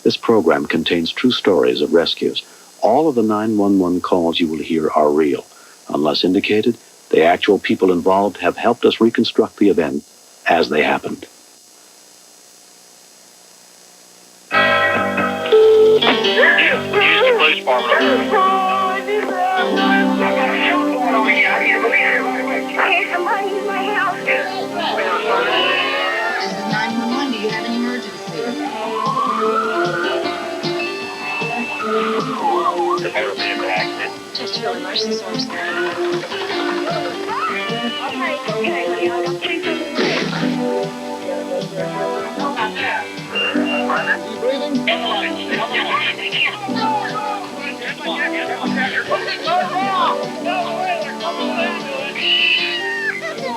This program contains true stories of rescues. All of the 911 calls you will hear are real. Unless indicated, the actual people involved have helped us reconstruct the event as they happened. Just really emergency service. You breathing?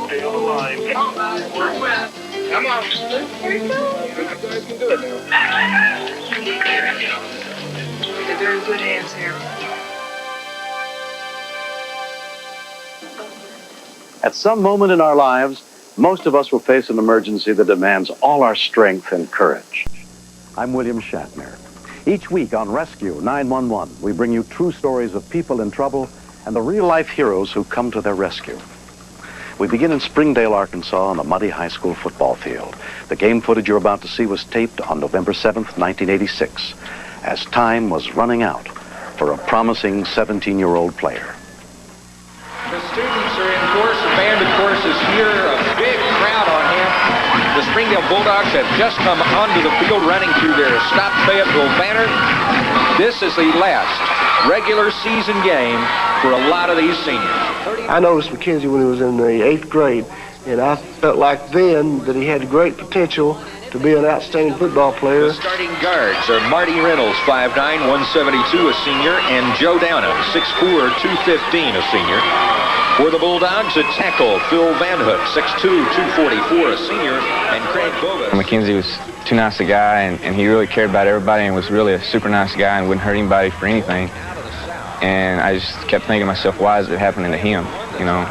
Stay on the line. Come on. You guys can do it now. They're in good hands here. At some moment in our lives, most of us will face an emergency that demands all our strength and courage. I'm William Shatner. Each week on Rescue 911, we bring you true stories of people in trouble and the real-life heroes who come to their rescue. We begin in Springdale, Arkansas, on a muddy high school football field. The game footage you're about to see was taped on November 7th, 1986, as time was running out for a promising 17-year-old player. The students are in course. The band, of course, is here. A big crowd on him. The Springdale Bulldogs have just come onto the field running to their Stop Fayetteville banner. This is the last regular season game for a lot of these seniors. I noticed McKenzie when he was in the 8th grade, and I felt like then that he had great potential to be an outstanding football player. The starting guards are Marty Reynolds, 5'9", 172, a senior, and Joe Downham, 6'4", 215, a senior. For the Bulldogs, at tackle, Phil Van Hook, 6'2", 244, a senior, and Craig Bovis. McKenzie was too nice a guy, and he really cared about everybody and was really a super nice guy and wouldn't hurt anybody for anything. And I just kept thinking to myself, why is it happening to him? You know,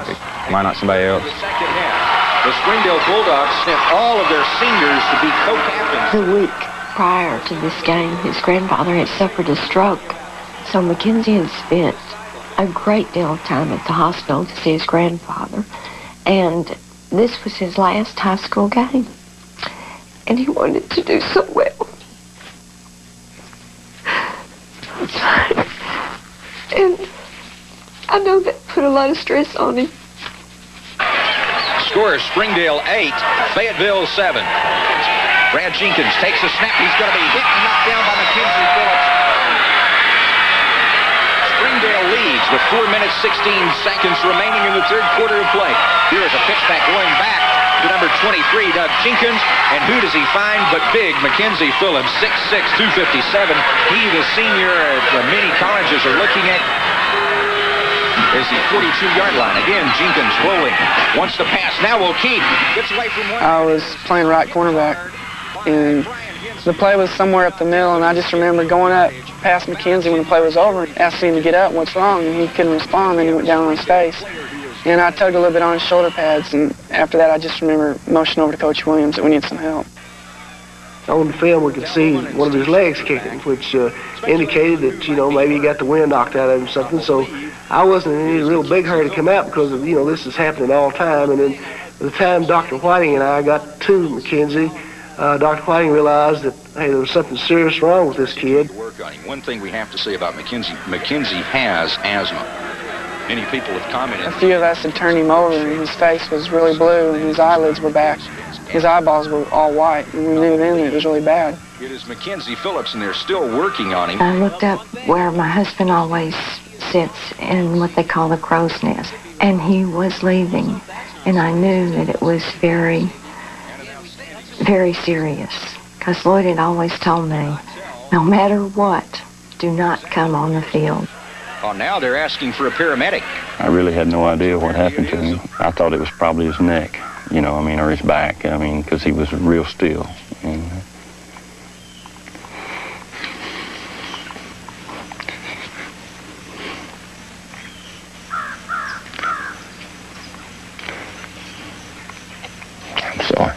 why not somebody else? The second half, the Springdale Bulldogs sent all of their seniors to be co-captains. The week prior to this game, his grandfather had suffered a stroke, so McKenzie had spent a great deal of time at the hospital to see his grandfather, and this was his last high school game, and he wanted to do so well. And I know that put a lot of stress on him. Score Springdale 8, Fayetteville 7. Brad Jenkins takes a snap. He's going to be hit and knocked down by Mackenzie Phillips. Springdale leads with 4 minutes, 16 seconds remaining in the third quarter of play. Here is a pitch back going back to number 23, Doug Jenkins. And who does he find but big Mackenzie Phillips, 6'6", 257. He, the senior at many colleges are looking at, is the 42-yard line. Again, Jenkins rolling. Wants to pass. Now O'Keefe gets away from one. I was playing right cornerback, and the play was somewhere up the middle, and I just remember going up past McKenzie when the play was over, asking him to get up, what's wrong, and he couldn't respond, and he went down on his face. And I tugged a little bit on his shoulder pads, and after that I just remember motioning over to Coach Williams that we need some help. On the film, we could see one of his legs kicking, which indicated that, maybe he got the wind knocked out of him or something. So I wasn't in any real big hurry to come out because of, this is happening all the time. And then by the time Dr. Whiting and I got to McKenzie, Dr. Whiting realized that, hey, there was something serious wrong with this kid. Work on him. One thing we have to say about McKenzie has asthma. Many people have commented. A few of us had turned him over, and his face was really blue, and his eyelids were back. His eyeballs were all white, and we knew then it was really bad. It is Mackenzie Phillips, and they're still working on him. I looked up where my husband always sits in what they call the crow's nest, and he was leaving, and I knew that it was very, very serious, because Lloyd had always told me, no matter what, do not come on the field. Oh, now they're asking for a paramedic. I really had no idea what happened to him. I thought it was probably his neck, or his back, because he was real still. And, I'm sorry.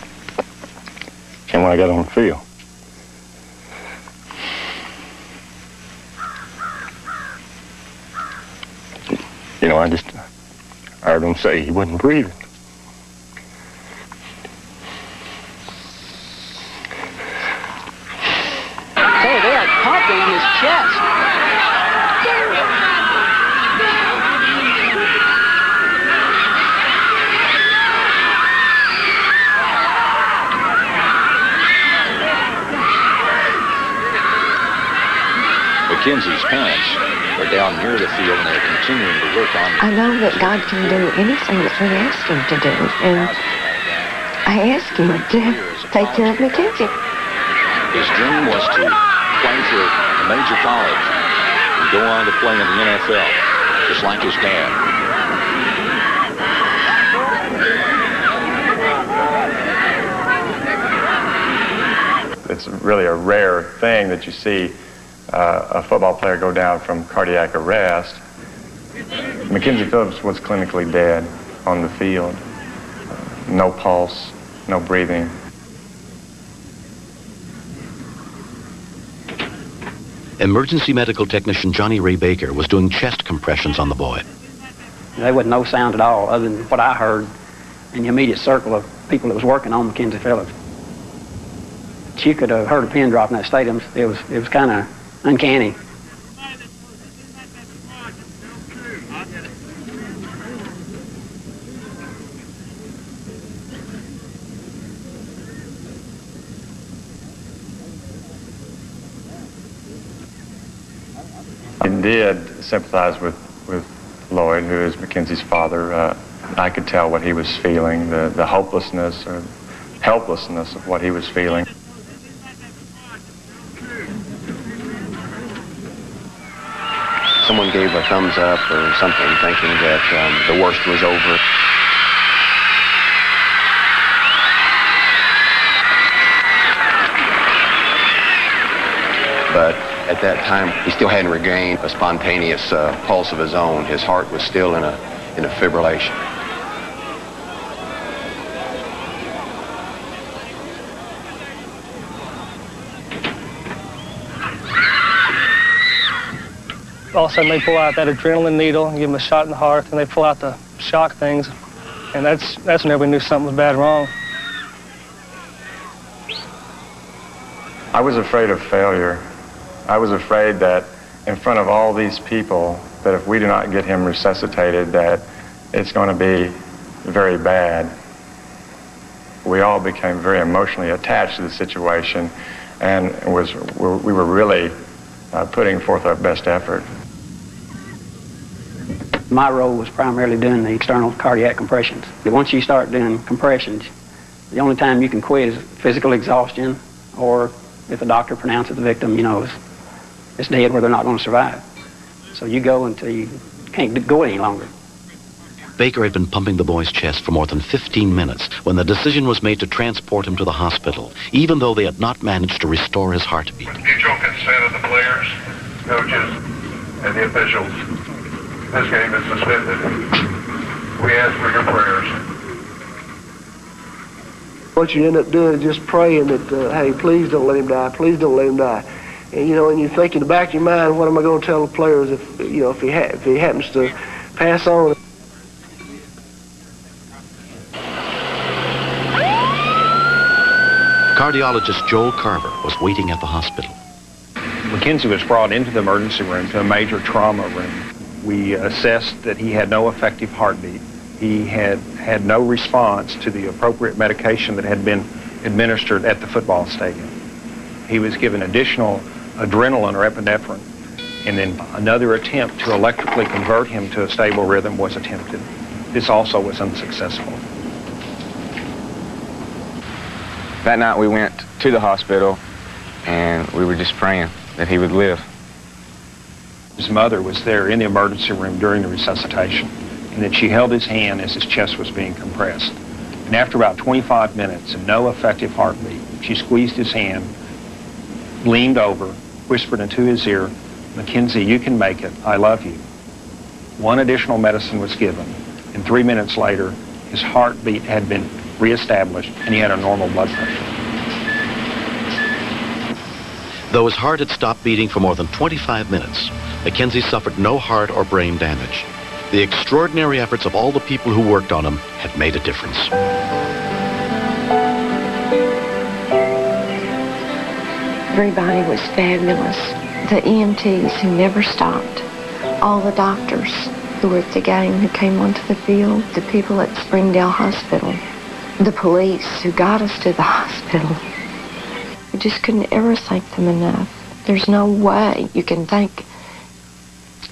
And when I got on the field, I just heard him say he wasn't breathing. So they had pumping in his chest. Mackenzie's parents are down near the field and they're continuing to work on. I know that God can do anything that we ask him to do, and I ask him to take care of Mackenzie. His dream was to play for a major college and go on to play in the NFL, just like his dad. It's really a rare thing that you see a football player go down from cardiac arrest. Mackenzie Phillips was clinically dead on the field. No pulse, no breathing. Emergency medical technician Johnny Ray Baker was doing chest compressions on the boy. There wasn't no sound at all other than what I heard in the immediate circle of people that was working on Mackenzie Phillips. You could have heard a pin drop in that stadium. It was kind of uncanny. I did sympathize with Lloyd, who is Mackenzie's father. I could tell what he was feeling, the hopelessness or helplessness of what he was feeling. Someone gave a thumbs up or something, thinking that the worst was over. But at that time, he still hadn't regained a spontaneous pulse of his own. His heart was still in a fibrillation. All of a sudden they pull out that adrenaline needle and give him a shot in the heart, and they pull out the shock things, and that's whenever we knew something was bad wrong. I was afraid of failure. I was afraid that in front of all these people, that if we do not get him resuscitated, that it's going to be very bad. We all became very emotionally attached to the situation, and we were really putting forth our best effort. My role was primarily doing the external cardiac compressions. Once you start doing compressions, the only time you can quit is physical exhaustion, or if the doctor pronounces the victim, it's dead where they're not going to survive. So you go until you can't go any longer. Baker had been pumping the boy's chest for more than 15 minutes when the decision was made to transport him to the hospital, even though they had not managed to restore his heartbeat. With mutual consent of the players, coaches, and the officials, this game is suspended. We ask for your prayers. What you end up doing is just praying that, hey, please don't let him die. Please don't let him die. And and you think in the back of your mind, what am I going to tell the players if he happens to pass on? Cardiologist Joel Carver was waiting at the hospital. Mackenzie was brought into the emergency room, to a major trauma room. We assessed that he had no effective heartbeat. He had no response to the appropriate medication that had been administered at the football stadium. He was given additional adrenaline or epinephrine, and then another attempt to electrically convert him to a stable rhythm was attempted. This also was unsuccessful. That night we went to the hospital and we were just praying that he would live. His mother was there in the emergency room during the resuscitation, and that she held his hand as his chest was being compressed. And after about 25 minutes and no effective heartbeat, she squeezed his hand, leaned over, whispered into his ear, "Mackenzie, you can make it. I love you." One additional medicine was given, and 3 minutes later, his heartbeat had been reestablished, and he had a normal blood pressure. Though his heart had stopped beating for more than 25 minutes, Mackenzie suffered no heart or brain damage. The extraordinary efforts of all the people who worked on him had made a difference. Everybody was fabulous. The EMTs who never stopped, all the doctors who were at the game who came onto the field, the people at Springdale Hospital, the police who got us to the hospital. I just couldn't ever thank them enough. There's no way you can thank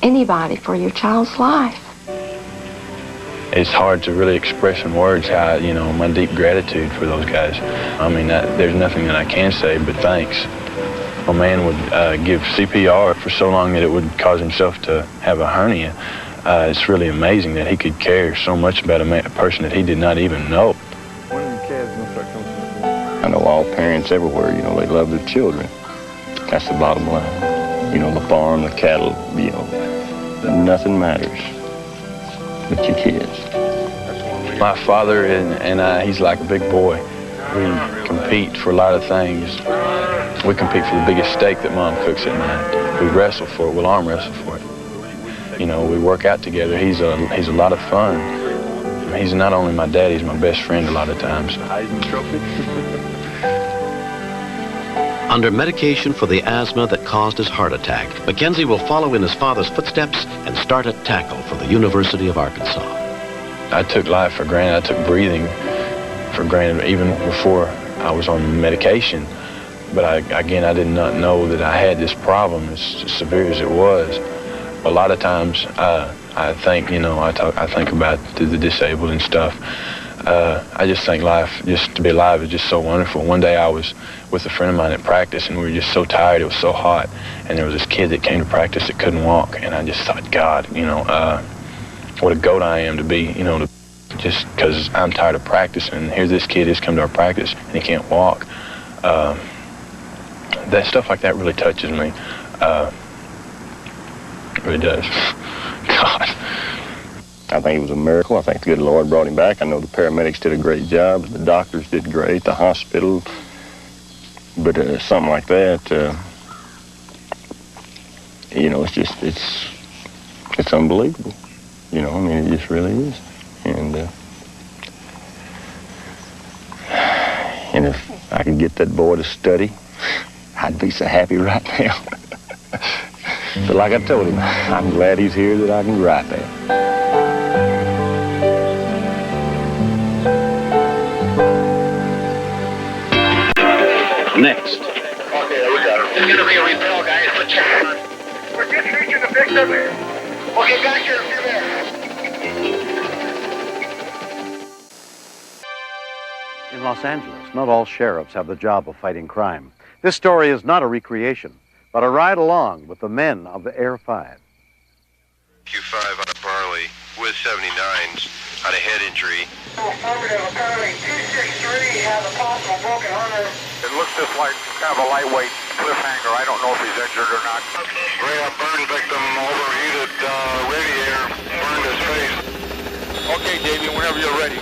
anybody for your child's life. It's hard to really express in words how, my deep gratitude for those guys. I mean, there's nothing that I can say but thanks. A man would give CPR for so long that it would cause himself to have a hernia. It's really amazing that he could care so much about a person that he did not even know. I know all parents everywhere, they love their children. That's the bottom line. The farm, the cattle, nothing matters but your kids. My father and I, he's like a big boy. We compete for a lot of things. We compete for the biggest steak that Mom cooks at night. We wrestle for it. We'll arm wrestle for it. We work out together. He's a lot of fun. He's not only my dad, he's my best friend a lot of times. Under medication for the asthma that caused his heart attack, Mackenzie will follow in his father's footsteps and start at tackle for the University of Arkansas. I took life for granted. I took breathing for granted even before I was on medication. But I did not know that I had this problem as severe as it was. A lot of times I think, I think about the disabled and stuff. I just think life, just to be alive, is just so wonderful. One day I was with a friend of mine at practice, and we were just so tired. It was so hot, and there was this kid that came to practice that couldn't walk, and I just thought, God, what a goat I am to be, just because I'm tired of practicing. And here's this kid who's come to our practice, and he can't walk. That stuff like that really touches me. It really does. God. I think it was a miracle. I think the good Lord brought him back. I know the paramedics did a great job. The doctors did great, the hospital. But something like that, it's unbelievable. It just really is. And if I could get that boy to study, I'd be so happy right now. But like I told him, I'm glad he's here that I can gripe at. Next. Okay, we got it. It's gonna be a repel, guys. Put check on. We're just reaching the victim. Okay, got you. See there. In Los Angeles, not all sheriffs have the job of fighting crime. This story is not a recreation, but a ride along with the men of the Air 5. Q5 out of Barley with 79s on a head injury. Affirmative, apparently 263 has a possible broken arm. It looks just like kind of a lightweight cliffhanger. I don't know if he's injured or not. Rehab burn victim, overheated radiator, burned his face. Okay, Davey, whenever you're ready.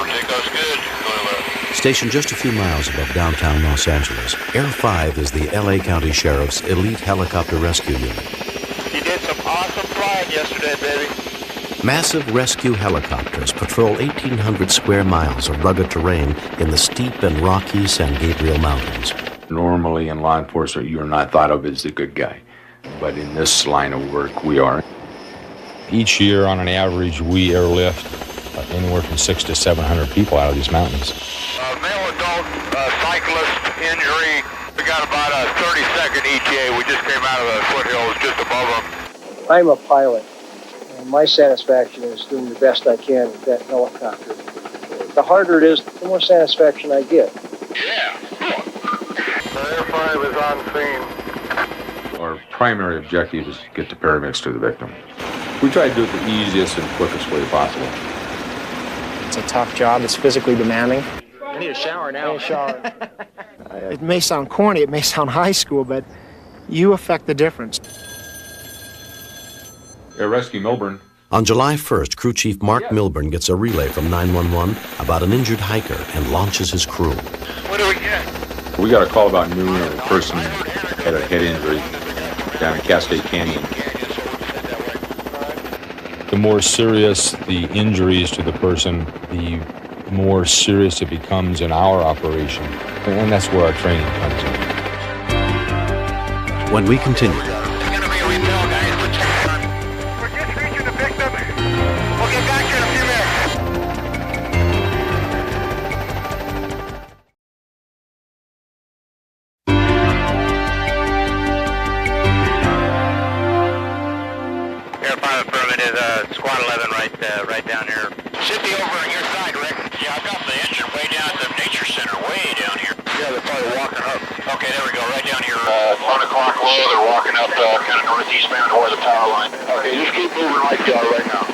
Take us good. Stationed just a few miles above downtown Los Angeles, Air 5 is the L.A. County Sheriff's elite helicopter rescue unit. You did some awesome flying yesterday, baby. Massive rescue helicopters patrol 1,800 square miles of rugged terrain in the steep and rocky San Gabriel Mountains. Normally in law enforcement, you're not thought of as the good guy. But in this line of work, we are. Each year, on an average, we airlift anywhere from 600 to 700 people out of these mountains. Male adult cyclist injury. We got about a 30-second ETA. We just came out of the foothills just above them. I'm a pilot, and my satisfaction is doing the best I can with that helicopter. The harder it is, the more satisfaction I get. Yeah. Air 5 is on scene. Our primary objective is to get the paramedics to the victim. We try to do it the easiest and quickest way possible. It's a tough job. It's physically demanding. I need a shower now. I need a shower. It may sound corny, it may sound high school, but you affect the difference. Air Rescue Milburn. On July 1st, Crew Chief Mark Milburn gets a relay from 911 about an injured hiker and launches his crew. What do we get? We got a call about noon of a person had a head injury down in Cascade Canyon. more serious the injuries to the person, the more serious it becomes in our operation. And that's where our training comes in. When we continue, We're just reaching the victim. We'll get back to you in a few minutes. Air Pilot Permit is Squad 11 right down here. Should be over on your side, Rick. Yeah, I've got the engine way down at the Nature Center, way down here. Yeah, they're probably walking up. Okay, there we go, right down here. 1 o'clock low, they're walking up kind of northeastbound toward the power line. Okay, just keep moving like you are right now.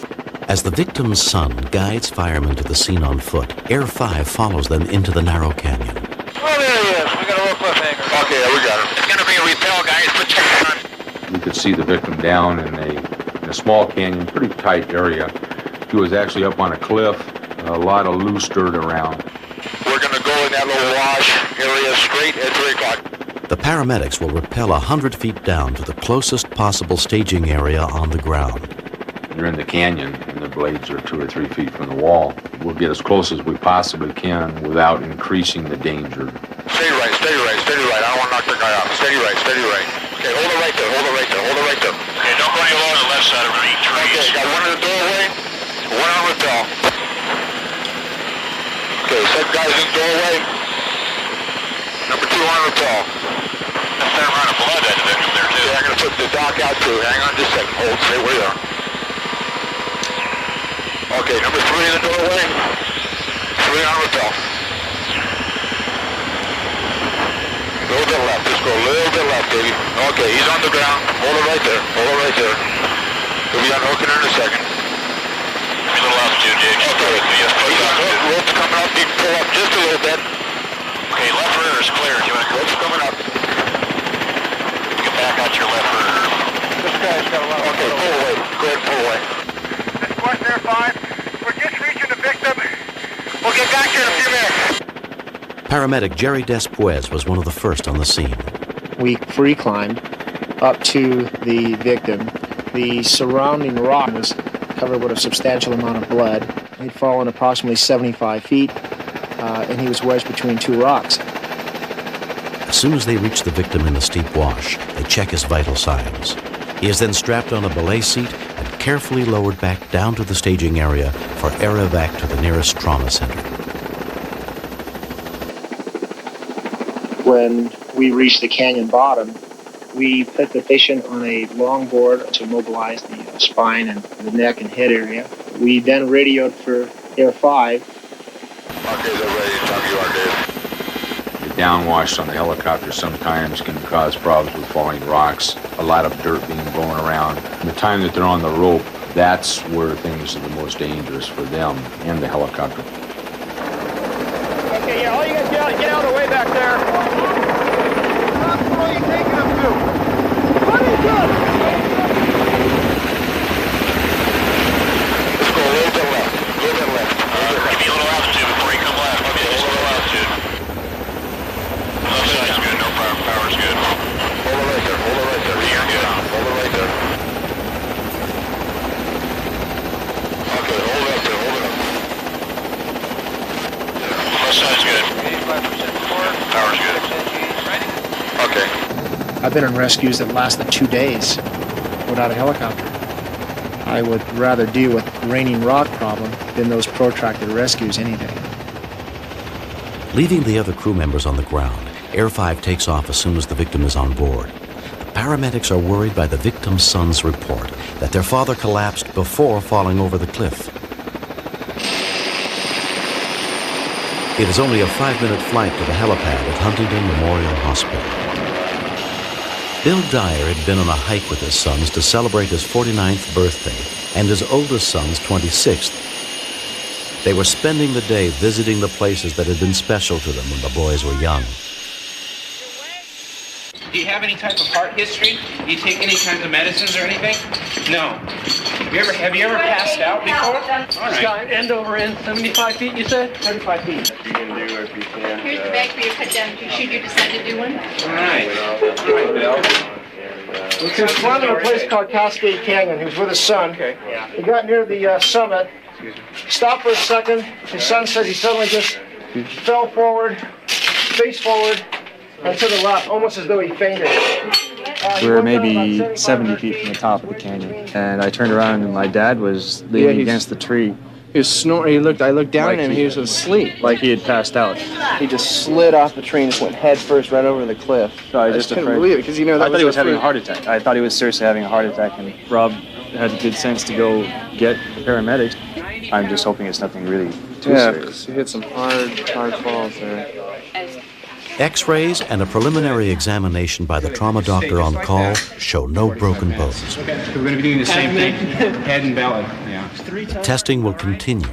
as the victim's son guides firemen to the scene on foot, Air 5 follows them into the narrow canyon. Oh, there he is. We got a little cliffhanger. Okay, yeah, we got him. It's going to be a repel, guys. Put your on. We could see the victim down in a small canyon, pretty tight area. He was actually up on a cliff, a lot of loose dirt around. We're going to go in that little wash area straight at 3 o'clock. The paramedics will rappel 100 feet down to the closest possible staging area on the ground. You're in the canyon, and the blades are 2 or 3 feet from the wall. We'll get as close as we possibly can without increasing the danger. Steady right, steady right, steady right. I don't want to knock the guy off. Steady right, steady right. Okay, hold it right there, hold it right there, hold it right there. Okay, don't go any lower on the left side of the trees. Okay, got one in the doorway, one on rappel. Okay, set guys in the doorway. Number 2 on rappel. That's a fair amount of blood at the victim there, too. Yeah, I'm going to put the doc out, too. Hang on just a second. Hold, stay where you are. Okay, number 3 in the doorway. 3 on rappel. A little bit left. Just go a little bit left, baby. Okay, he's on the ground. Hold it right there. Hold it right there. He'll be unhooking her in a second. A little altitude, Jake. Okay. Rope's coming up. You can pull up just a little bit. Okay, left rear is clear. Rope's coming up. You can back out your left rear. This guy's got a lot of... Okay, pull away. Go ahead, pull away. This is West Air 5. We're just reaching the victim. We'll get back here in a few minutes. Paramedic Jerry Despuez was one of the first on the scene. We free climbed up to the victim. The surrounding rock was covered with a substantial amount of blood. He'd fallen approximately 75 feet, and he was wedged between 2 rocks. As soon as they reach the victim in the steep wash, they check his vital signs. He is then strapped on a belay seat and carefully lowered back down to the staging area for air evac to the nearest trauma center. When we reached the canyon bottom, we put the patient on a long board to mobilize the spine and the neck and head area. We then radioed for Air 5. Okay, they're ready to talk you are, Dave. The downwash on the helicopter sometimes can cause problems with falling rocks, a lot of dirt being blown around. The time that they're on the rope, that's where things are the most dangerous for them and the helicopter. Okay, yeah, all you guys get out of the way back there. Where are you taking them to? What are you doing? Let's go a little bit left. A little bit left. Give me a little altitude before you come left. Okay, just a little altitude. Left side's good. No power. Power's good. Hold it right there. Hold it right there. You're good. Hold it right there. Okay, hold it up there. Hold it up. Left side's good. 85% forward. Power's good. Ready? Okay. I've been in rescues that lasted 2 days without a helicopter. I would rather deal with the raining rock problem than those protracted rescues any day. Leaving the other crew members on the ground, Air 5 takes off as soon as the victim is on board. The paramedics are worried by the victim's son's report that their father collapsed before falling over the cliff. It is only a 5-minute flight to the helipad at Huntington Memorial Hospital. Bill Dyer had been on a hike with his sons to celebrate his 49th birthday and his oldest son's 26th. They were spending the day visiting the places that had been special to them when the boys were young. Do you have any type of heart history? Do you take any kinds of medicines or anything? No. Have you ever passed out before? All right. Scott, end over end, 75 feet, you said? 35 feet. You can do if you can. Here's the bag for you cut down to should you decide to do one. All right. All right, Bill. He was climbing a place called Cascade Canyon. He was with his son. Okay. He got near the summit, stopped for a second. His son said he suddenly just fell forward, face forward, and to the left, almost as though he fainted. We were maybe 70 feet from the top of the canyon, and I turned around and my dad was leaning against the tree. He was snoring. I looked down at him. He was asleep. Like he had passed out. He just slid off the tree and just went head first right over the cliff. So I just couldn't believe it because that I thought he was having a heart attack. I thought he was seriously having a heart attack, and Rob had the good sense to go get paramedics. I'm just hoping it's nothing really too serious. He hit some hard falls there. X-rays and a preliminary examination by the trauma doctor on call show no broken bones. We're going to be doing the same thing, head and belly. Yeah. Testing will continue.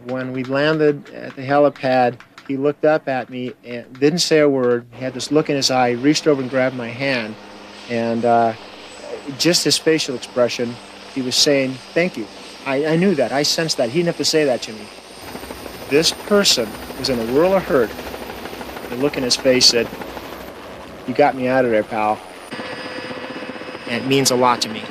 When we landed at the helipad, he looked up at me and didn't say a word. He had this look in his eye, reached over and grabbed my hand, and just his facial expression, he was saying, "Thank you." I knew that. I sensed that. He didn't have to say that to me. This person was in a whirl of hurt. The look in his face said, "You got me out of there, pal." And it means a lot to me.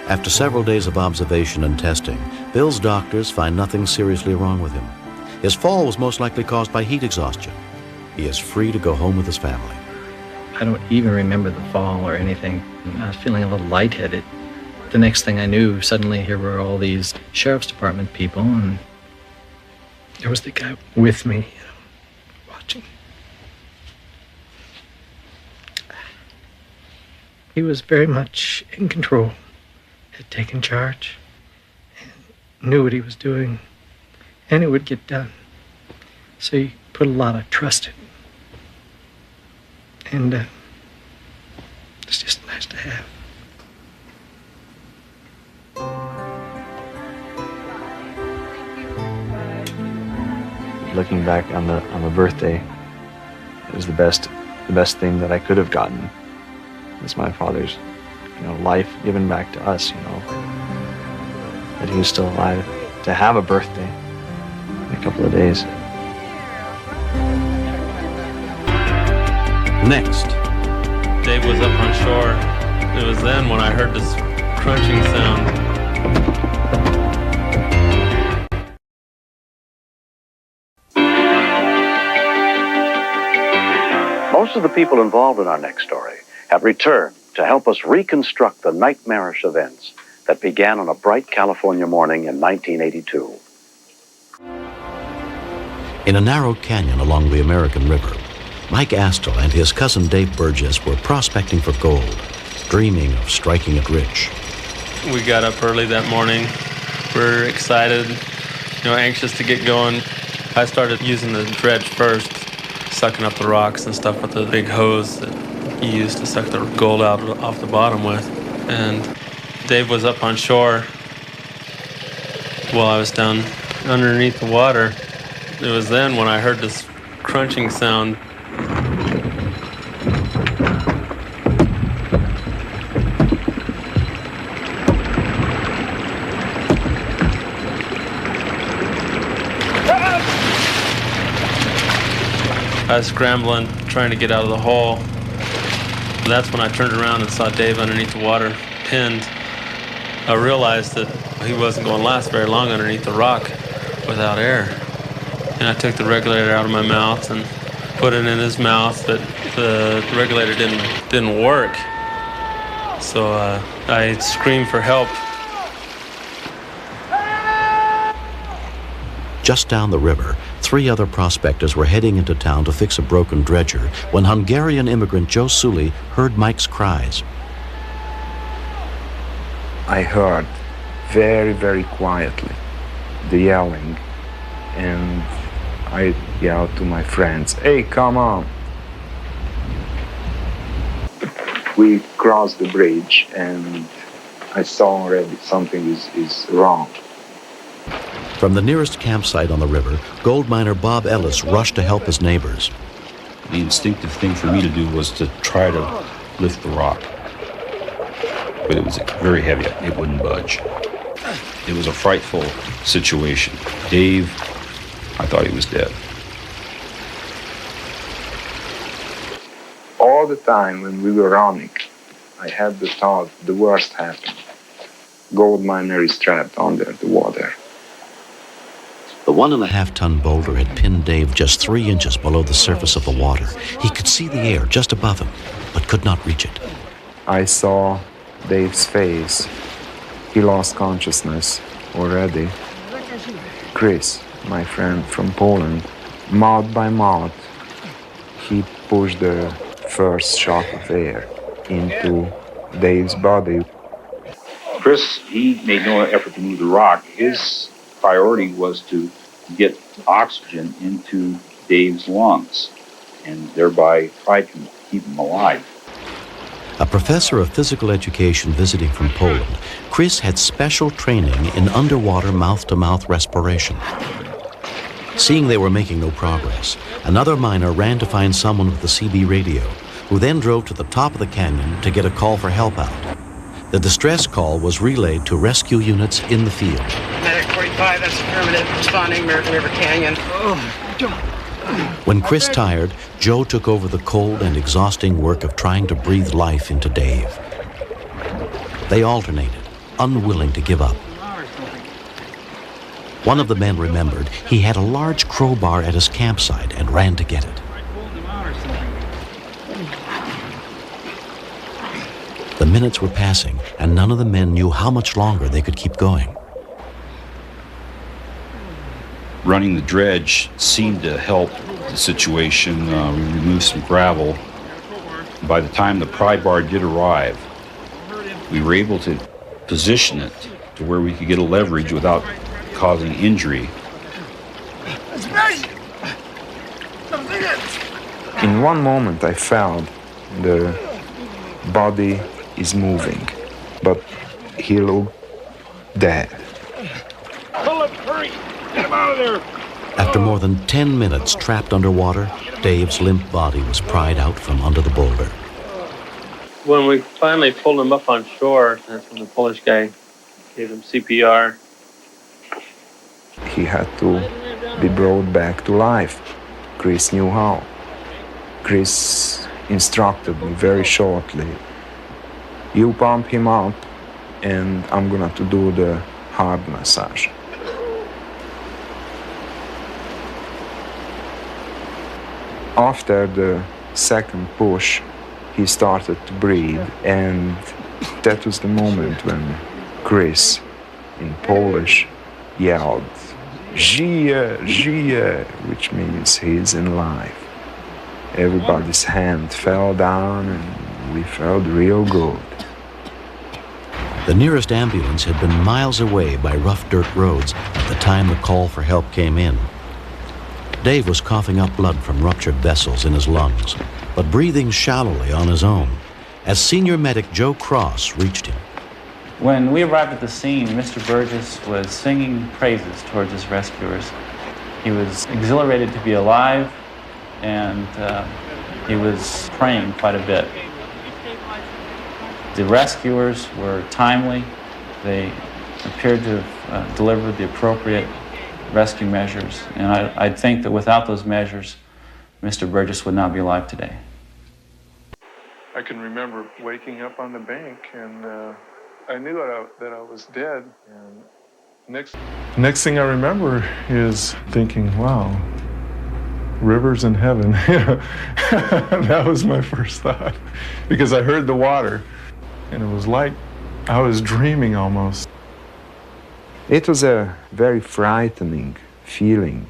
After several days of observation and testing, Bill's doctors find nothing seriously wrong with him. His fall was most likely caused by heat exhaustion. He is free to go home with his family. I don't even remember the fall or anything. I was feeling a little lightheaded. The next thing I knew, suddenly here were all these sheriff's department people, and there was the guy with me, watching. He was very much in control, had taken charge, and knew what he was doing, and it would get done. So he put a lot of trust in it. And it's just nice to have. Looking back on the birthday, it was the best thing that I could have gotten. It's my father's, life given back to us, that he was still alive to have a birthday in a couple of days. Next. Dave was up on shore. It was then when I heard this crunching sound. Most of the people involved in our next story have returned to help us reconstruct the nightmarish events that began on a bright California morning in 1982. In a narrow canyon along the American River, Mike Astle and his cousin Dave Burgess were prospecting for gold, dreaming of striking it rich. We got up early that morning. We're excited, anxious to get going. I started using the dredge first, sucking up the rocks and stuff with the big hose that you use to suck the gold out off the bottom with. And Dave was up on shore while I was down underneath the water. It was then when I heard this crunching sound. I was scrambling, trying to get out of the hole. That's when I turned around and saw Dave underneath the water, pinned. I realized that he wasn't going to last very long underneath the rock without air. And I took the regulator out of my mouth and put it in his mouth, but the regulator didn't work. So I screamed for help. Just down the river, 3 other prospectors were heading into town to fix a broken dredger when Hungarian immigrant Joe Sully heard Mike's cries. I heard very, very quietly the yelling, and I yelled to my friends, "Hey, come on." We crossed the bridge, and I saw already something is wrong. From the nearest campsite on the river, gold miner Bob Ellis rushed to help his neighbors. The instinctive thing for me to do was to try to lift the rock. But it was very heavy. It wouldn't budge. It was a frightful situation. Dave I thought he was dead. All the time when we were running, I had the thought the worst happened. Gold miner is trapped under the water. The 1.5-ton boulder had pinned Dave just 3 inches below the surface of the water. He could see the air just above him, but could not reach it. I saw Dave's face. He lost consciousness already. Chris, my friend from Poland, mouth by mouth, he pushed the first shot of air into Dave's body. Chris, he made no effort to move the rock. His priority was to get oxygen into Dave's lungs and thereby try to keep him alive. A professor of physical education visiting from Poland, Chris had special training in underwater mouth-to-mouth respiration. Seeing they were making no progress, another miner ran to find someone with the CB radio, who then drove to the top of the canyon to get a call for help out. The distress call was relayed to rescue units in the field. Medic 45, that's affirmative. Responding, American River Canyon. When Chris tired, Joe took over the cold and exhausting work of trying to breathe life into Dave. They alternated, unwilling to give up. One of the men remembered he had a large crowbar at his campsite and ran to get it. The minutes were passing, and none of the men knew how much longer they could keep going. Running the dredge seemed to help the situation. We removed some gravel. By the time the pry bar did arrive, we were able to position it to where we could get a leverage without causing injury. In one moment I felt the body is moving, but he looked dead. Pull him, hurry! Get him out of there! After more than 10 minutes trapped underwater, Dave's limp body was pried out from under the boulder. When we finally pulled him up on shore, that's when the Polish guy gave him CPR. He had to be brought back to life. Chris knew how. Chris instructed me very shortly. You pump him up, and I'm gonna to do the hard massage. After the second push, he started to breathe, and that was the moment when Chris, in Polish, yelled, "Żyje, żyje," which means he's in life. Everybody's hand fell down, and we felt real good. The nearest ambulance had been miles away by rough dirt roads at the time the call for help came in. Dave was coughing up blood from ruptured vessels in his lungs, but breathing shallowly on his own, as senior medic Joe Cross reached him. When we arrived at the scene, Mr. Burgess was singing praises towards his rescuers. He was exhilarated to be alive, and he was praying quite a bit. The rescuers were timely. They appeared to have delivered the appropriate rescue measures, and I think that without those measures, Mr. Burgess would not be alive today. I can remember waking up on the bank, and I knew that I was dead. And next thing I remember is thinking, wow, rivers in heaven. That was my first thought, because I heard the water, and it was like I was dreaming almost. It was a very frightening feeling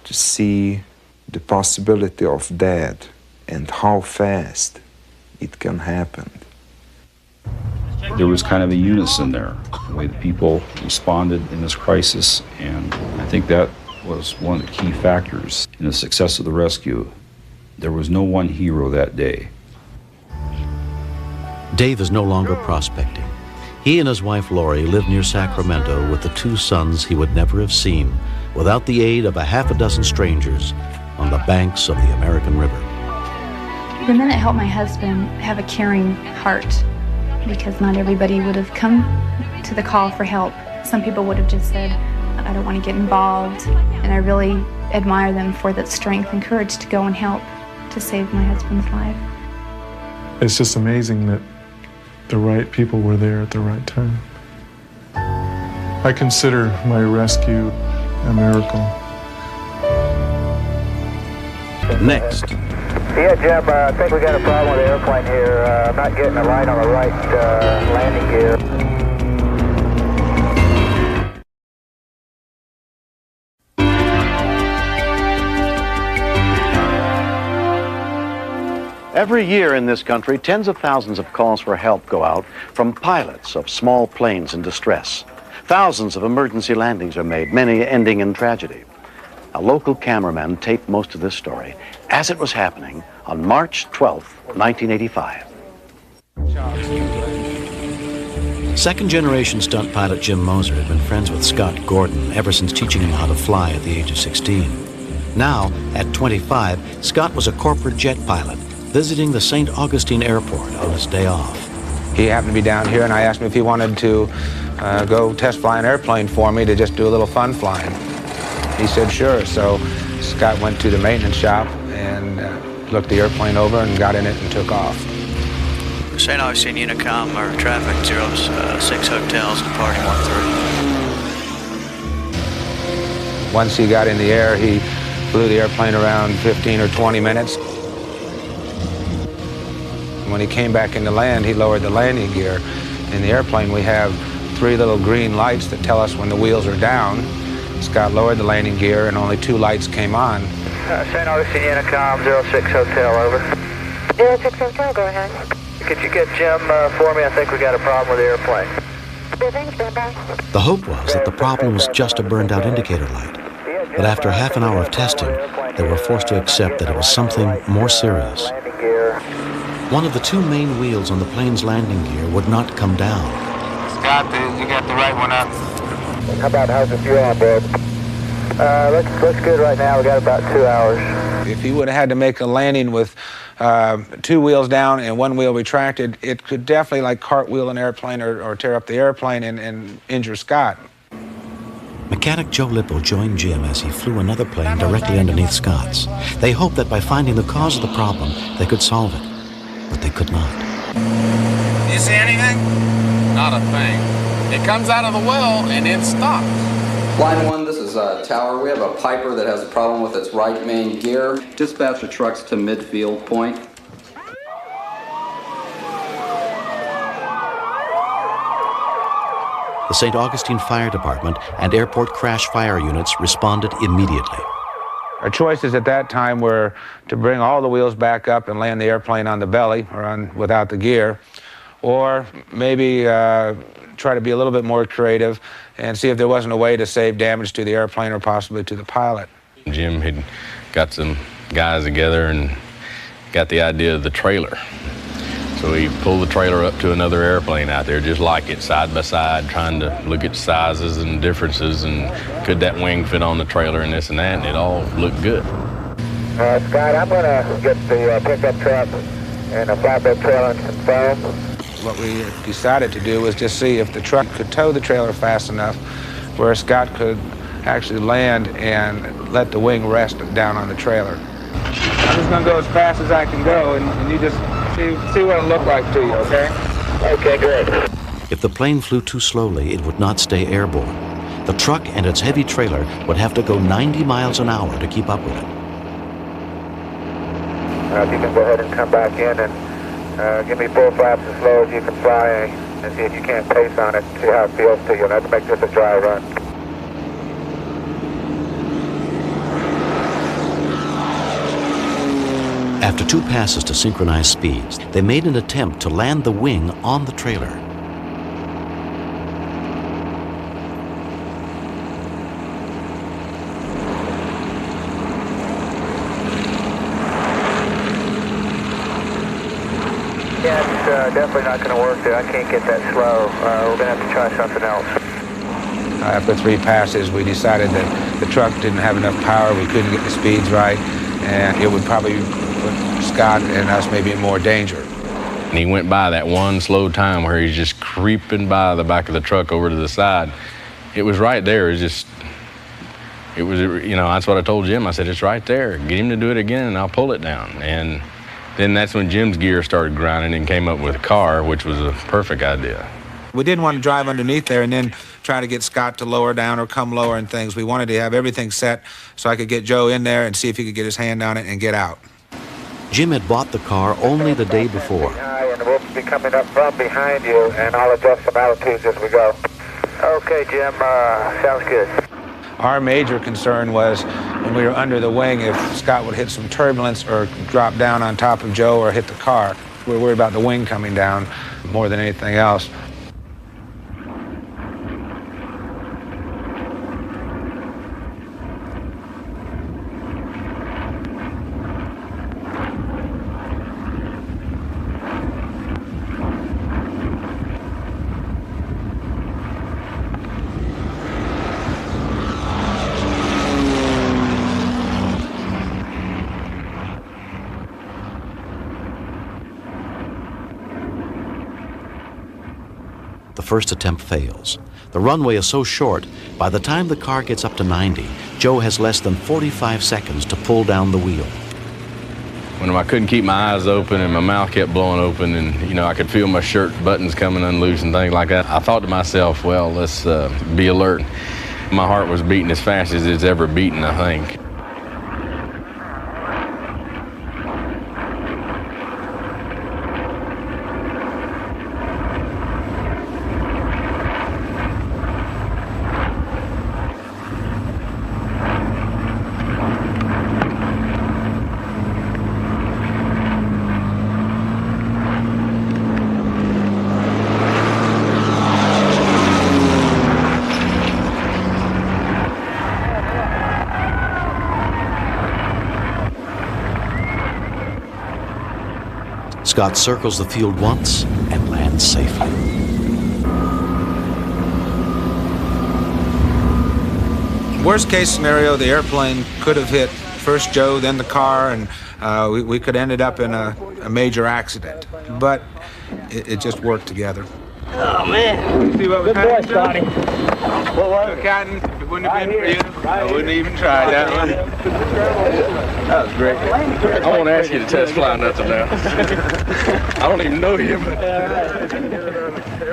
to see the possibility of death and how fast it can happen. There was kind of a unison there, the way the people responded in this crisis, and I think that was one of the key factors in the success of the rescue. There was no one hero that day. Dave is no longer prospecting. He and his wife Lori live near Sacramento with the 2 sons he would never have seen without the aid of a half a dozen strangers on the banks of the American River. And then it helped my husband have a caring heart, because not everybody would have come to the call for help. Some people would have just said, I don't want to get involved. And I really admire them for that strength and courage to go and help to save my husband's life. It's just amazing that the right people were there at the right time. I consider my rescue a miracle. Next. Yeah, Jim, I think we got a problem with the airplane here. I'm not getting the light on the right landing gear. Every year in this country, tens of thousands of calls for help go out from pilots of small planes in distress. Thousands of emergency landings are made, many ending in tragedy. A local cameraman taped most of this story as it was happening on March 12th, 1985. Second-generation stunt pilot Jim Moser had been friends with Scott Gordon ever since teaching him how to fly at the age of 16. Now, at 25, Scott was a corporate jet pilot visiting the St. Augustine Airport on his day off. He happened to be down here, and I asked him if he wanted to go test fly an airplane for me to just do a little fun flying. He said sure, so Scott went to the maintenance shop and looked the airplane over and got in it and took off. St. Augustine Unicom, or traffic 06 hotels, departing 13. Once he got in the air, he flew the airplane around 15 or 20 minutes. When he came back into land, he lowered the landing gear. In the airplane, we have 3 little green lights that tell us when the wheels are down. Scott lowered the landing gear, and only 2 lights came on. St. Augustine Unicom, 06 Hotel, over. 06 Hotel, go ahead. Could you get Jim for me? I think we got a problem with the airplane. The hope was that the problem was just a burned-out indicator light. But after half an hour of testing, they were forced to accept that it was something more serious. One of the 2 main wheels on the plane's landing gear would not come down. Scott, you got the right one up. How about how's the fuel on board? Looks good right now. We got about 2 hours. If he would have had to make a landing with 2 wheels down and 1 wheel retracted, it could definitely like cartwheel an airplane or tear up the airplane and injure Scott. Mechanic Joe Lippo joined Jim as he flew another plane directly underneath Scott's. They hoped that by finding the cause of the problem, they could solve it. But they could not. You see anything? Not a thing. It comes out of the well and then stops. Line 1, this is Tower. We have a Piper that has a problem with its right main gear. Dispatch the trucks to midfield point. The St. Augustine Fire Department and airport crash fire units responded immediately. Our choices at that time were to bring all the wheels back up and land the airplane on the belly or without the gear, or maybe try to be a little bit more creative and see if there wasn't a way to save damage to the airplane or possibly to the pilot. Jim had got some guys together and got the idea of the trailer. So he pulled the trailer up to another airplane out there just like it, side by side, trying to look at sizes and differences and could that wing fit on the trailer and this and that, and it all looked good. Scott, I'm going to get the pickup truck and a flatbed trailer and some foam. What we decided to do was just see if the truck could tow the trailer fast enough where Scott could actually land and let the wing rest down on the trailer. I'm just going to go as fast as I can go, and you just see what it'll look like to you, okay? Okay, great. If the plane flew too slowly, it would not stay airborne. The truck and its heavy trailer would have to go 90 miles an hour to keep up with it. If you can go ahead and come back in and give me full flaps as slow as you can fly and see if you can't pace on it, see how it feels to you. Let's make this a dry run. After 2 passes to synchronize speeds, they made an attempt to land the wing on the trailer. Yeah, it's definitely not going to work there. I can't get that slow. We're going to have to try something else. After 3 passes, we decided that the truck didn't have enough power, we couldn't get the speeds right, and it would probably put Scott and us maybe in more danger. And he went by that one slow time where he's just creeping by the back of the truck over to the side. It was right there. It was just It was, that's what I told Jim. I said, it's right there. Get him to do it again, and I'll pull it down. And then that's when Jim's gear started grinding and came up with a car, which was a perfect idea. We didn't want to drive underneath there and then try to get Scott to lower down or come lower and things. We wanted to have everything set so I could get Joe in there and see if he could get his hand on it and get out. Jim had bought the car only the day before. And we'll be coming up from behind you, and I'll adjust some altitudes as we go. Okay, Jim, sounds good. Our major concern was when we were under the wing, if Scott would hit some turbulence or drop down on top of Joe or hit the car. We were worried about the wing coming down more than anything else. The first attempt fails. The runway is so short, by the time the car gets up to 90, Joe has less than 45 seconds to pull down the wheel. When I couldn't keep my eyes open and my mouth kept blowing open and, I could feel my shirt buttons coming unloose and things like that, I thought to myself, well, let's be alert. My heart was beating as fast as it's ever beaten, I think. Scott circles the field once and lands safely. Worst case scenario, the airplane could have hit first Joe, then the car, and we could have ended up in a major accident. But it just worked together. Oh, man. See what Good boy, Scotty. What was it? Cotton, if it wouldn't have been for you, I wouldn't even try that one. That was great. I won't ask you to test fly nothing now. I don't even know you, but...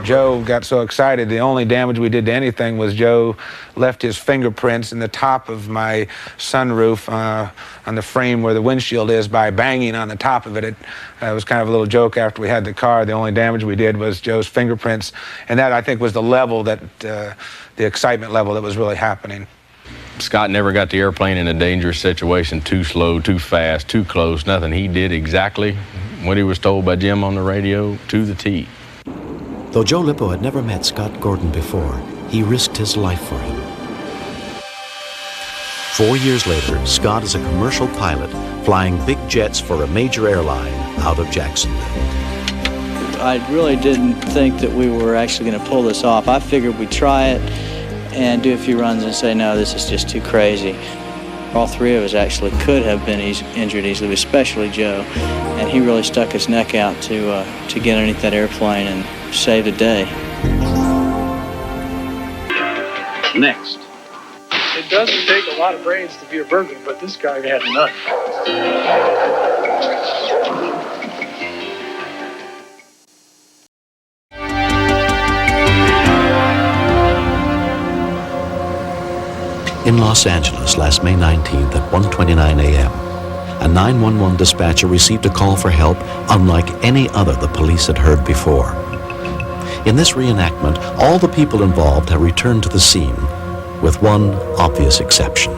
Joe got so excited, the only damage we did to anything was Joe left his fingerprints in the top of my sunroof on the frame where the windshield is by banging on the top of it. It was kind of a little joke after we had the car. The only damage we did was Joe's fingerprints, and that, I think, was the level that, the excitement level that was really happening. Scott never got the airplane in a dangerous situation, too slow, too fast, too close, nothing. He did exactly what he was told by Jim on the radio to the T. Though Joe Lippo had never met Scott Gordon before, he risked his life for him. 4 years later, Scott is a commercial pilot flying big jets for a major airline out of Jacksonville. I really didn't think that we were actually going to pull this off. I figured we'd try it and do a few runs and say, no, this is just too crazy. All three of us actually could have been injured easily, especially Joe. And he really stuck his neck out to get underneath that airplane and save the day. Next. It doesn't take a lot of brains to be a burglar, but this guy had none. In Los Angeles last May 19th at 1:29 a.m., a 911 dispatcher received a call for help unlike any other the police had heard before. In this reenactment, all the people involved have returned to the scene, with one obvious exception.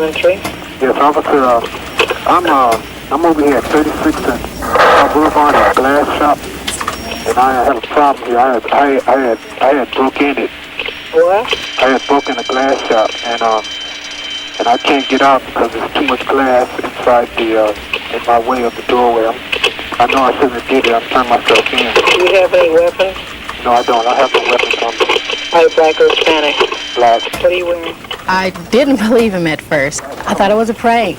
s01e03. Yes, officer. I'm over here at 36 and Boulevard at a glass shop, and I had a problem here. I had broke in it. What? I had broken a glass shop, and I can't get out because there's too much glass inside in my way of the doorway. I know I shouldn't have did it. I'm turning myself in. Do you have any weapons? No, I don't. I have no weapons on me. Are you black or Hispanic? Black. What are you wearing? I didn't believe him at first. I thought it was a prank.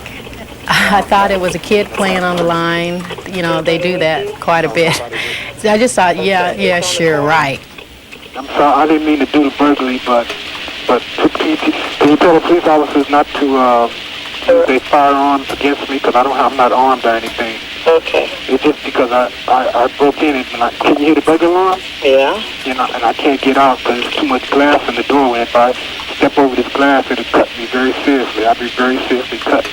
I thought it was a kid playing on the line. You know, they do that quite a bit. So I just thought, yeah, sure, right. I'm sorry. I didn't mean to do the burglary, but can you tell the police officers not to use their firearms against me because I'm not armed or anything. Okay. It's just because I broke in it and can you hear the burglar alarm? Yeah. You know, and I can't get out because there's too much glass in the doorway. If I step over this glass, it'll cut me very seriously. I'll be very seriously cut.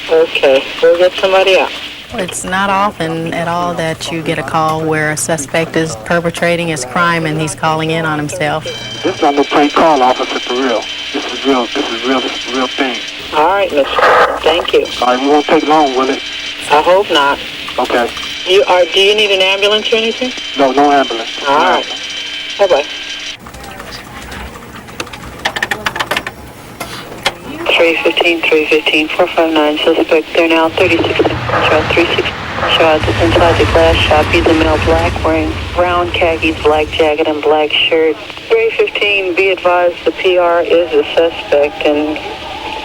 Okay, we'll get somebody out. It's not often at all that you get a call where a suspect is perpetrating his crime and he's calling in on himself. This is not no prank call, officer, for real. This is real thing. All right, mister. Thank you. All right, we won't take long, will it? I hope not. Okay. Do you need an ambulance or anything? No ambulance. All right. Bye-bye. 315, 459, suspect there now, 36 shot, 36 shots inside the glass shop. He's a male black, wearing brown khakis, black jacket, and black shirt. 315, be advised the PR is a suspect, and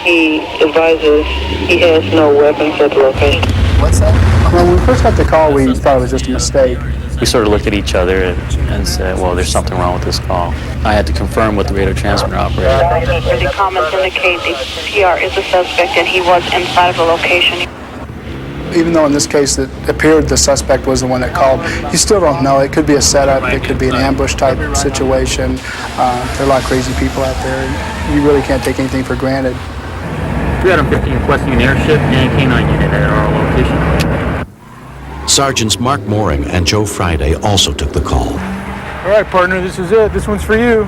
he advises he has no weapons at the location. What's that? Well, when we first got the call, we thought it was just a mistake. We sort of looked at each other and said, well, there's something wrong with this call. I had to confirm with the radio transmitter operator. The comments indicate the PR is a suspect and he was inside of the location. Even though in this case it appeared the suspect was the one that called, you still don't know. It could be a setup. It could be an ambush type situation. There are a lot of crazy people out there. You really can't take anything for granted. 315 requesting an airship and K-9 unit at our location. Sergeants Mark Mooring and Joe Friday also took the call. All right, partner, this is it. This one's for you.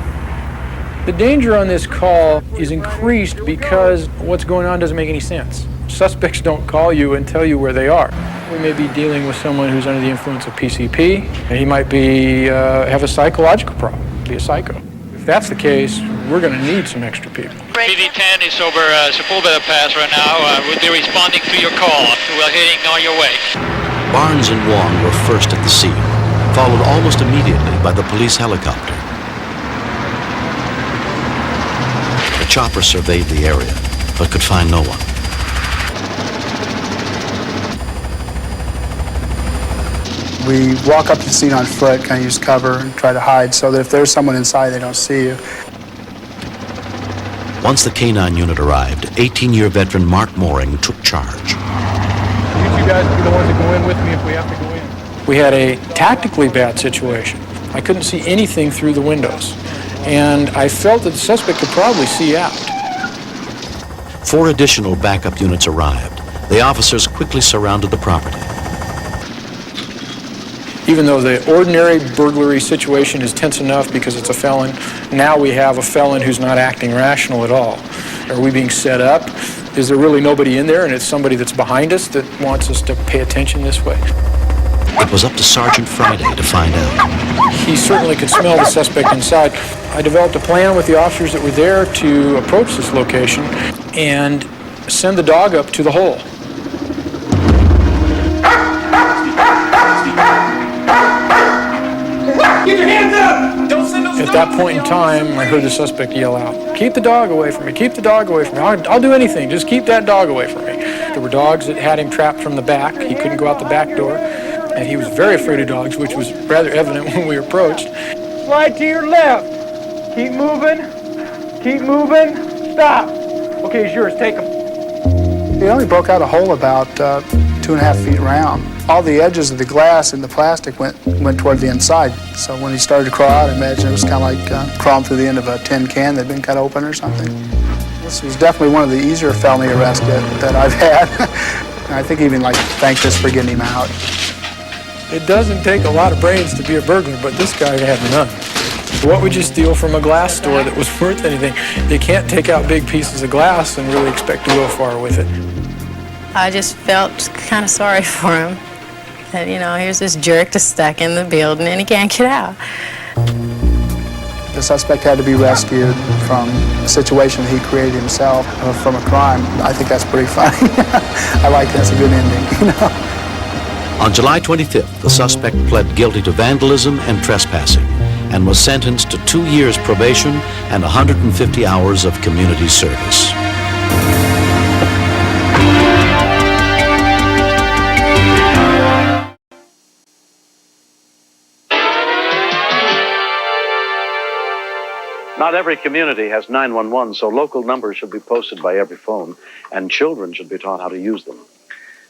The danger on this call is increased because what's going on doesn't make any sense. Suspects don't call you and tell you where they are. We may be dealing with someone who's under the influence of PCP, and he might be have a psychological problem, be a psycho. If that's the case, we're going to need some extra people. PD-10 is over Sepulveda Pass right now. We'll be responding to your call. We're heading on your way. Barnes and Wong were first at the scene, followed almost immediately by the police helicopter. The chopper surveyed the area, but could find no one. We walk up to the scene on foot, kind of use cover and try to hide so that if there's someone inside, they don't see you. Once the K-9 unit arrived, 18-year veteran Mark Mooring took charge. You guys will be the ones that go in with me if we have to go in. We had a tactically bad situation. I couldn't see anything through the windows, and I felt that the suspect could probably see out. 4 additional backup units arrived. The officers quickly surrounded the property. Even though the ordinary burglary situation is tense enough because it's a felon, now we have a felon who's not acting rational at all. Are we being set up? Is there really nobody in there and it's somebody that's behind us that wants us to pay attention this way? It was up to Sergeant Friday to find out. He certainly could smell the suspect inside. I developed a plan with the officers that were there to approach this location and send the dog up to the hole. Get your hands up! Don't send those. At that point in time, I heard the suspect yell out, "Keep the dog away from me, keep the dog away from me. I'll do anything, just keep that dog away from me." There were dogs that had him trapped from the back. He couldn't go out the back door, and he was very afraid of dogs, which was rather evident when we approached. Slide to your left. Keep moving. Keep moving. Stop. Okay, it's yours. Take him. It only broke out a hole about 2.5 feet round. All the edges of the glass and the plastic went toward the inside. So when he started to crawl out, I imagine it was kind of like crawling through the end of a tin can that had been cut open or something. This was definitely one of the easier felony arrests that I've had. And I think even thanked us for getting him out. It doesn't take a lot of brains to be a burglar, but this guy had none. What would you steal from a glass store that was worth anything? You can't take out big pieces of glass and really expect to go far with it. I just felt kind of sorry for him. That, you know, here's this jerk that's stuck in the building and he can't get out. The suspect had to be rescued from a situation he created himself from a crime. I think that's pretty funny. I like that's a good ending, you know. On July 25th, the suspect pled guilty to vandalism and trespassing and was sentenced to 2 years probation and 150 hours of community service. Not every community has 911, so local numbers should be posted by every phone, and children should be taught how to use them.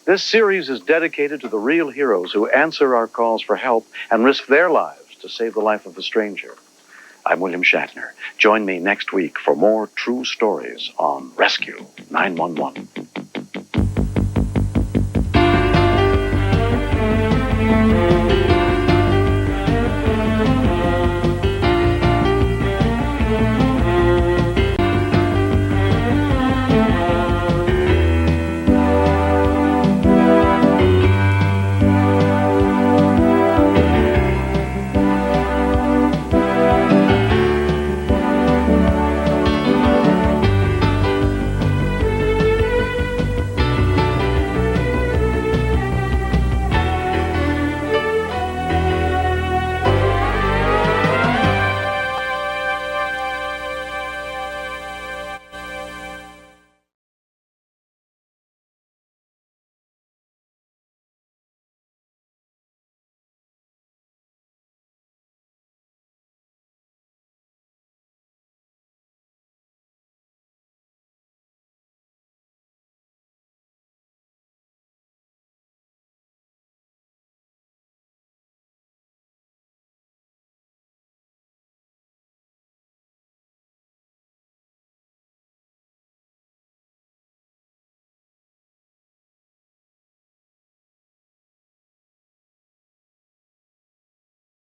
This series is dedicated to the real heroes who answer our calls for help and risk their lives to save the life of a stranger. I'm William Shatner. Join me next week for more true stories on Rescue 911.